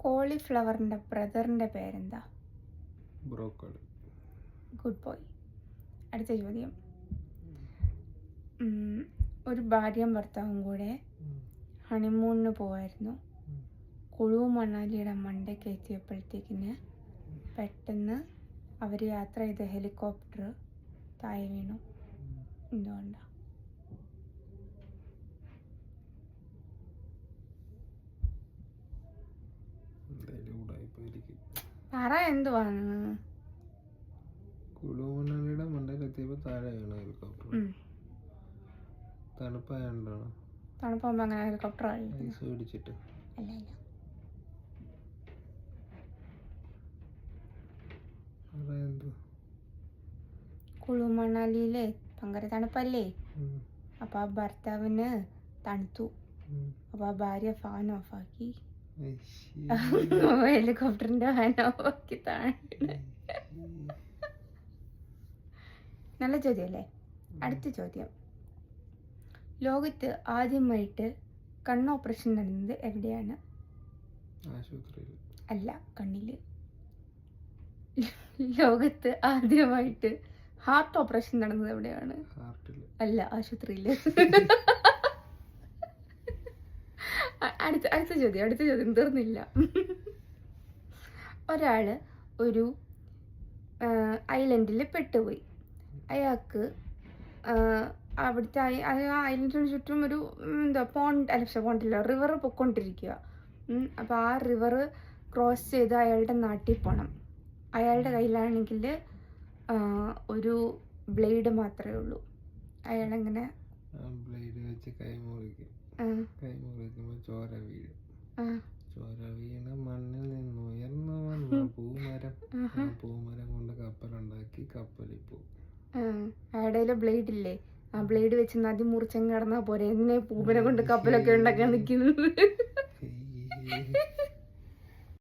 കോളിഫ്ലവറിന്റെ ബ്രദറിന്റെ പേരെന്താ? Broccoli. Good boy. അടുത്ത ചോദ്യം. ഒരു ഭാര്യയും ഭർത്താവും കൂടെ ഹണിമൂണിന് പോവായിരുന്നു. കുളു മണാലിയുടെ മണ്ടയ്ക്ക് എത്തിയപ്പോഴത്തേക്കിന് പെട്ടെന്ന് അവർ യാത്ര ചെയ്ത ഹെലികോപ്റ്റർ താഴെ വീണു. എന്തുകൊണ്ടാ? പറ എന്തുവാണ്? കുളുമണാലിയുടെ മണ്ടയിലെത്തിയപ്പോ താഴെ വീണ ഹെലികോപ്റ്റർ. തണുപ്പായോണ്ടാണ്. തണുപ്പാകുമ്പോ അങ്ങനെ ഹെലികോപ്റ്റർ ഐസ് പിടിച്ചിട്ട്. അല്ല അല്ല. കുളു മണാലിയിലെ ഭയങ്കര തണുപ്പല്ലേ, അപ്പൊ ആ ഭർത്താവിന് തണുത്തു. അപ്പൊ ആ ഭാര്യ ഫാൻ ഓഫാക്കി, ഹെലികോപ്റ്ററിന്റെ ഫാൻ ഓഫാക്കി താഴെ. നല്ല ചോദ്യം അല്ലേ? അടുത്ത ചോദ്യം. ലോകത്ത് ആദ്യമായിട്ട് കണ്ണ് ഓപ്പറേഷൻ നടന്നത് എവിടെയാണ്? അല്ല, കണ്ണില്. ലോകത്ത് ആദ്യമായിട്ട് ഹാർട്ട് ഓപ്പറേഷൻ നടന്നത് എവിടെയാണ്? അല്ല, ആശുപത്രിയില്. അടുത്ത ചോദ്യം തീർന്നില്ല. ഒരാള് ഒരു ഐലൻഡിൽ പെട്ടുപോയി. അയാൾക്ക് അവിടുത്തെ ഐലൻഡിന് ചുറ്റും ഒരു പോണ്ടില്ല, റിവർ പൊയ്ക്കൊണ്ടിരിക്കുക. അപ്പോൾ ആ റിവർ ക്രോസ് ചെയ്ത് അയാളുടെ നാട്ടിൽ പോകണം. അയാളുടെ കയ്യിലാണെങ്കിൽ ഒരു ബ്ലേഡ് മാത്രമേ ഉള്ളൂ. അയാളെങ്ങനെ ബ്ലേഡ് വെച്ച് കൈ മുറിക്കുമ്പോൾ ചോര വീഴും. ചോര വീണ മണ്ണിൽ നിന്ന് ഉയർന്നു വന്ന പൂമരം കൊണ്ട് കപ്പലുണ്ടാക്കി കപ്പലിൽ പോകും. അയാളുടെ ബ്ലേഡ് ഇല്ലേ, ആ ബ്ലേഡ് വെച്ച് നദി മുറിച്ചങ്ങ് കിടന്നാ പോരെ. എന്നെ പൂമരം കൊണ്ട് കപ്പലൊക്കെ ഉണ്ടാക്കാൻ നിൽക്കുന്നത്.